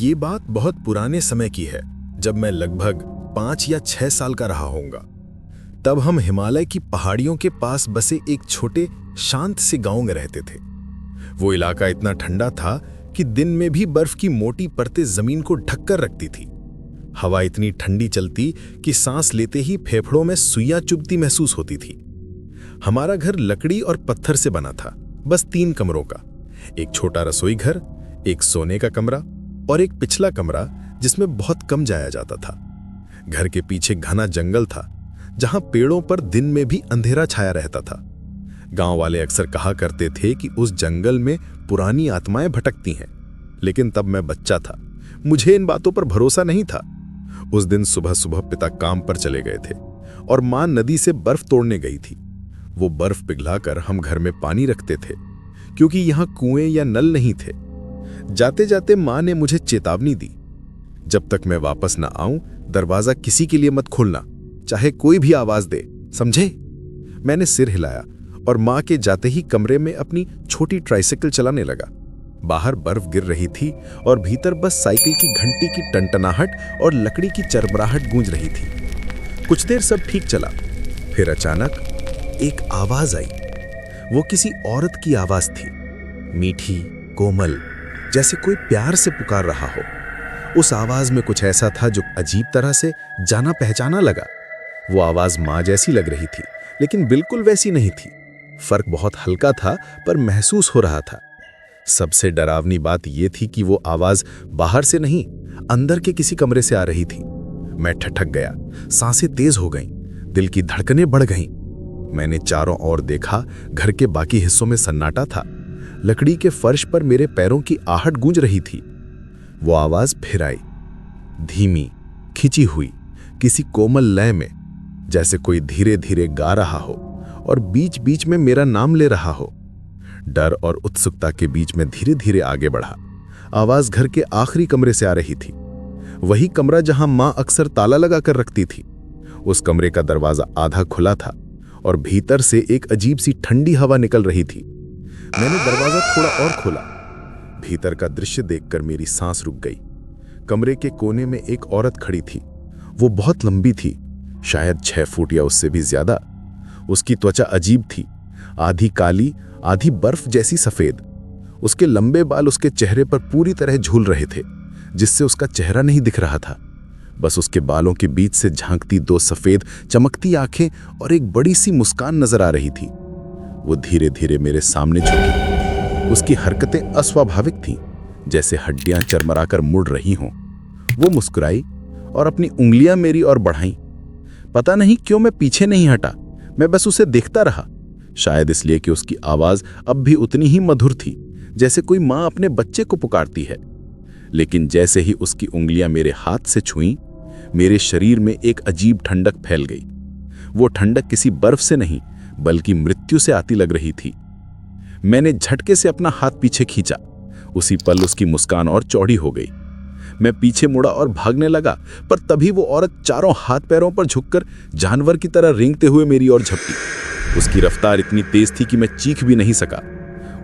ये बात बहुत पुराने समय की है, जब मैं लगभग 5 या 6 साल का रहा होऊंगा। तब हम हिमालय की पहाड़ियों के पास बसे एक छोटे शांत से गांव में रहते थे। वो इलाका इतना ठंडा था कि दिन में भी बर्फ की मोटी परतें जमीन को ढककर रखती थी। हवा इतनी ठंडी चलती कि सांस लेते ही फेफड़ों में सुइयां चुभती महसूस होती थी। हमारा घर लकड़ी और पत्थर से बना था, बस 3 कमरों का। एक छोटा रसोई घर, एक सोने का कमरा और एक पिछला कमरा जिसमें बहुत कम जाया जाता था। घर के पीछे घना जंगल था, जहां पेड़ों पर दिन में भी अंधेरा छाया रहता था। गांव वाले अक्सर कहा करते थे कि उस जंगल में पुरानी आत्माएं भटकती हैं, लेकिन तब मैं बच्चा था, मुझे इन बातों पर भरोसा नहीं था। उस दिन सुबह सुबह पिता काम पर चले गए थे और मां नदी से बर्फ तोड़ने गई थी। वो बर्फ पिघलाकर हम घर में पानी रखते थे, क्योंकि यहां कुएं या नल नहीं थे। जाते जाते मां ने मुझे चेतावनी दी, जब तक मैं वापस न आऊं दरवाजा किसी के लिए मत खोलना, चाहे कोई भी आवाज दे, समझे? मैंने सिर हिलाया और मां के जाते ही कमरे में अपनी छोटी ट्राइसाइकिल चलाने लगा। बाहर बर्फ गिर रही थी और भीतर बस साइकिल की घंटी की टनटनाहट और लकड़ी की चरमराहट गूंज रही थी। कुछ देर सब ठीक चला, फिर अचानक एक आवाज आई। वो किसी औरत की आवाज थी, मीठी, कोमल, जैसे कोई प्यार से पुकार रहा हो। उस आवाज में कुछ ऐसा था जो अजीब तरह से जाना पहचाना लगा। वो आवाज मां जैसी लग रही थी, लेकिन बिल्कुल वैसी नहीं थी। फर्क बहुत हल्का था, पर महसूस हो रहा था। सबसे डरावनी बात यह थी कि वो आवाज बाहर से नहीं, अंदर के किसी कमरे से आ रही थी। मैं ठठक गया, सांसें तेज हो गईं, दिल की धड़कनें बढ़ गईं। मैंने चारों ओर देखा, घर के बाकी हिस्सों में सन्नाटा था। लकड़ी के फर्श पर मेरे पैरों की आहट गूंज रही थी। वो आवाज फिर आई, धीमी, खिंची हुई, किसी कोमल लय में, जैसे कोई धीरे धीरे गा रहा हो और बीच बीच में मेरा नाम ले रहा हो। डर और उत्सुकता के बीच में धीरे धीरे आगे बढ़ा। आवाज घर के आखिरी कमरे से आ रही थी, वही कमरा जहां मां अक्सर ताला लगा कर रखती थी। उस कमरे का दरवाजा आधा खुला था और भीतर से एक अजीब सी ठंडी हवा निकल रही थी। मैंने दरवाजा थोड़ा और खोला। भीतर का दृश्य देखकर मेरी सांस रुक गई। कमरे के कोने में एक औरत खड़ी थी। वो बहुत लंबी थी, शायद 6 फुट या उससे भी ज्यादा। उसकी त्वचा अजीब थी, आधी काली, आधी बर्फ जैसी सफेद। उसके लंबे बाल उसके चेहरे पर पूरी तरह झूल रहे थे, जिससे उसका चेहरा नहीं दिख रहा था। बस उसके बालों के बीच से झांकती 2 सफेद चमकती आंखें और एक बड़ी सी मुस्कान नजर आ रही थी। वो धीरे धीरे मेरे सामने झुकी। उसकी हरकतें अस्वाभाविक थीं, जैसे हड्डियां चरमराकर मुड़ रही हों। वो मुस्कुराई और अपनी उंगलियां मेरी ओर बढ़ाईं। पता नहीं क्यों मैं पीछे नहीं हटा, मैं बस उसे देखता रहा। शायद इसलिए कि उसकी आवाज अब भी उतनी ही मधुर थी, जैसे कोई मां अपने बच्चे को पुकारती है। लेकिन जैसे ही उसकी उंगलियां मेरे हाथ से छुईं, मेरे शरीर में एक अजीब ठंडक फैल गई। वो ठंडक किसी बर्फ से नहीं, बल्कि मृत्यु से आती लग रही थी। मैंने झटके से अपना हाथ पीछे खींचा। उसी पल उसकी मुस्कान और चौड़ी हो गई। मैं पीछे मुड़ा और भागने लगा, पर तभी वो औरत चारों हाथ पैरों पर झुककर जानवर की तरह रेंगते हुए मेरी ओर झपटी। उसकी रफ्तार इतनी तेज थी कि मैं चीख भी नहीं सका।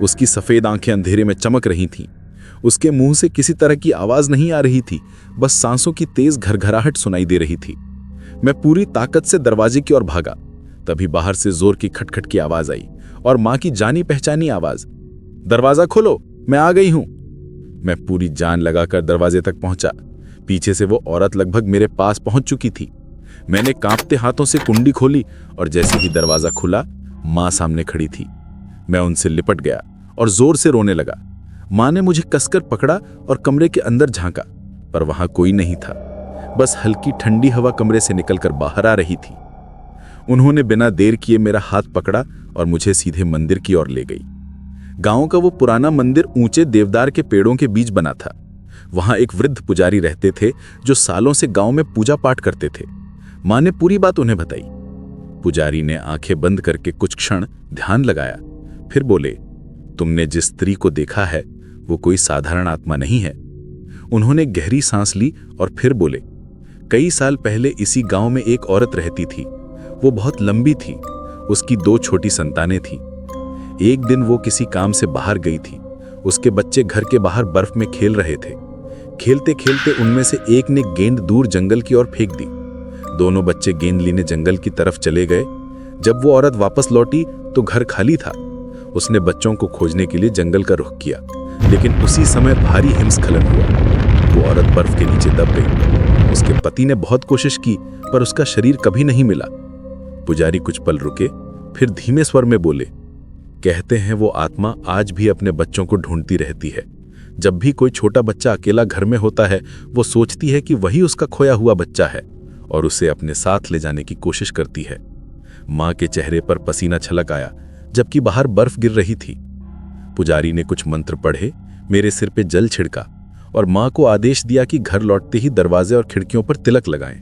उसकी सफेद आंखें अंधेरे में चमक रही थीं। उसके मुंह से किसी तरह की आवाज नहीं आ रही थी, बस सांसों की तेज घरघराहट सुनाई दे रही थी। मैं पूरी ताकत से दरवाजे की ओर भागा। तभी बाहर से जोर की खटखट की आवाज आई और मां की जानी पहचानी आवाज, दरवाजा खोलो, मैं आ गई हूं। मैं पूरी जान लगाकर दरवाजे तक पहुंचा। पीछे से वो औरत लगभग मेरे पास पहुंच चुकी थी। मैंने कांपते हाथों से कुंडी खोली और जैसे ही दरवाजा खुला, मां सामने खड़ी थी। मैं उनसे लिपट गया और जोर से रोने लगा। मां ने मुझे कसकर पकड़ा और कमरे के अंदर झांका, पर वहां कोई नहीं था। बस हल्की ठंडी हवा कमरे से निकलकर बाहर आ रही थी। उन्होंने बिना देर किए मेरा हाथ पकड़ा और मुझे सीधे मंदिर की ओर ले गई। गांव का वो पुराना मंदिर ऊंचे देवदार के पेड़ों के बीच बना था। वहां एक वृद्ध पुजारी रहते थे, जो सालों से गांव में पूजा पाठ करते थे। मां ने पूरी बात उन्हें बताई। पुजारी ने आंखें बंद करके कुछ क्षण ध्यान लगाया, फिर बोले, तुमने जिस स्त्री को देखा है वो कोई साधारण आत्मा नहीं है। उन्होंने गहरी सांस ली और फिर बोले, कई साल पहले इसी गांव में एक औरत रहती थी। वो बहुत लंबी थी, उसकी 2 छोटी संतानें थीं। एक दिन वो किसी काम से बाहर गई थी। उसके बच्चे घर के बाहर बर्फ में खेल रहे थे। खेलते खेलते उनमें से एक ने गेंद दूर जंगल की ओर फेंक दी। दोनों बच्चे गेंद लेने जंगल की तरफ चले गए। जब वो औरत वापस लौटी तो घर खाली था। उसने बच्चों को खोजने के लिए जंगल का रुख किया, लेकिन उसी समय भारी हिमस्खलन हुआ। वो औरत बर्फ के नीचे दब गई। उसके पति ने बहुत कोशिश की, पर उसका शरीर कभी नहीं मिला। पुजारी कुछ पल रुके, फिर धीमे स्वर में बोले, कहते हैं वो आत्मा आज भी अपने बच्चों को ढूंढती रहती है। जब भी कोई छोटा बच्चा अकेला घर में होता है, वो सोचती है कि वही उसका खोया हुआ बच्चा है और उसे अपने साथ ले जाने की कोशिश करती है। माँ के चेहरे पर पसीना छलक आया, जबकि बाहर बर्फ गिर रही थी। पुजारी ने कुछ मंत्र पढ़े, मेरे सिर पे जल छिड़का और माँ को आदेश दिया कि घर लौटते ही दरवाजे और खिड़कियों पर तिलक लगाएं।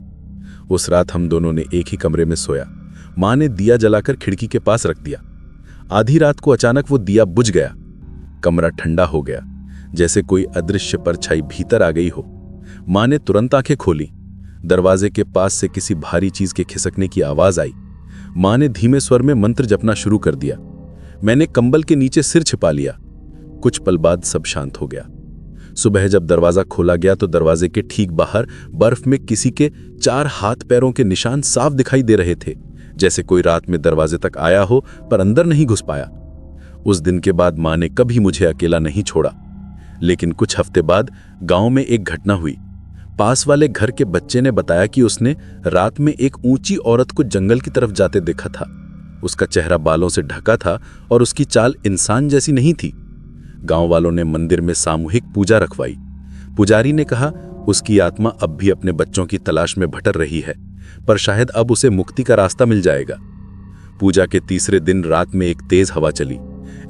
उस रात हम दोनों ने एक ही कमरे में सोया। माँ ने दिया जलाकर खिड़की के पास रख दिया। आधी रात को अचानक वो दिया बुझ गया। कमरा ठंडा हो गया, जैसे कोई अदृश्य परछाई भीतर आ गई हो। माँ ने तुरंत आंखें खोली। दरवाजे के पास से किसी भारी चीज के खिसकने की आवाज आई। माँ ने धीमे स्वर में मंत्र जपना शुरू कर दिया। मैंने कंबल के नीचे सिर छिपा लिया। कुछ पल बाद सब शांत हो गया। सुबह जब दरवाजा खोला गया तो दरवाजे के ठीक बाहर बर्फ में किसी के 4 हाथ पैरों के निशान साफ दिखाई दे रहे थे, जैसे कोई रात में दरवाजे तक आया हो पर अंदर नहीं घुस पाया। उस दिन के बाद माँ ने कभी मुझे अकेला नहीं छोड़ा। लेकिन कुछ हफ्ते बाद गांव में एक घटना हुई। पास वाले घर के बच्चे ने बताया कि उसने रात में एक ऊंची औरत को जंगल की तरफ जाते देखा था। उसका चेहरा बालों से ढका था और उसकी चाल इंसान जैसी नहीं थी। गांव वालों ने मंदिर में सामूहिक पूजा रखवाई। पुजारी ने कहा, उसकी आत्मा अब भी अपने बच्चों की तलाश में भटक रही है, पर शायद अब उसे मुक्ति का रास्ता मिल जाएगा। पूजा के तीसरे दिन रात में एक तेज हवा चली।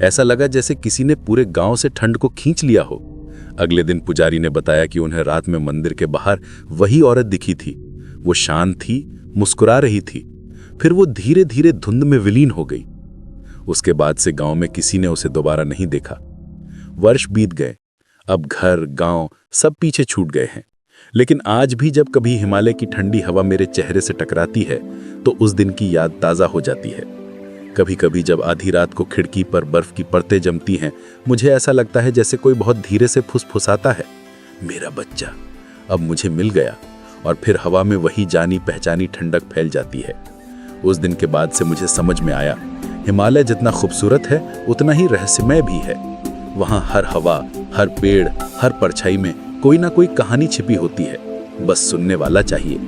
ऐसा लगा जैसे किसी ने पूरे गांव से ठंड को खींच लिया हो। अगले दिन पुजारी ने बताया कि उन्हें रात में मंदिर के बाहर वही औरत दिखी थी। वो शांत थी, मुस्कुरा रही थी। फिर वो धीरे धीरे धुंध में विलीन हो गई। उसके बाद से गांव में किसी ने उसे दोबारा नहीं देखा। वर्ष बीत गए। अब घर, गांव सब पीछे छूट गए हैं। लेकिन आज भी जब कभी हिमालय की ठंडी हवा मेरे चेहरे से टकराती है तो उस दिन की याद ताज़ा हो जाती है। कभी कभी जब आधी रात को खिड़की पर बर्फ की परतें जमती हैं, मुझे ऐसा लगता है जैसे कोई बहुत धीरे से फुसफुसाता है, मेरा बच्चा अब मुझे मिल गया। और फिर हवा में वही जानी पहचानी ठंडक फैल जाती है। उस दिन के बाद से मुझे समझ में आया, हिमालय जितना खूबसूरत है उतना ही रहस्यमय भी है। वहाँ हर हवा, हर पेड़, हर परछाई में कोई ना कोई कहानी छिपी होती है। बस सुनने वाला चाहिए।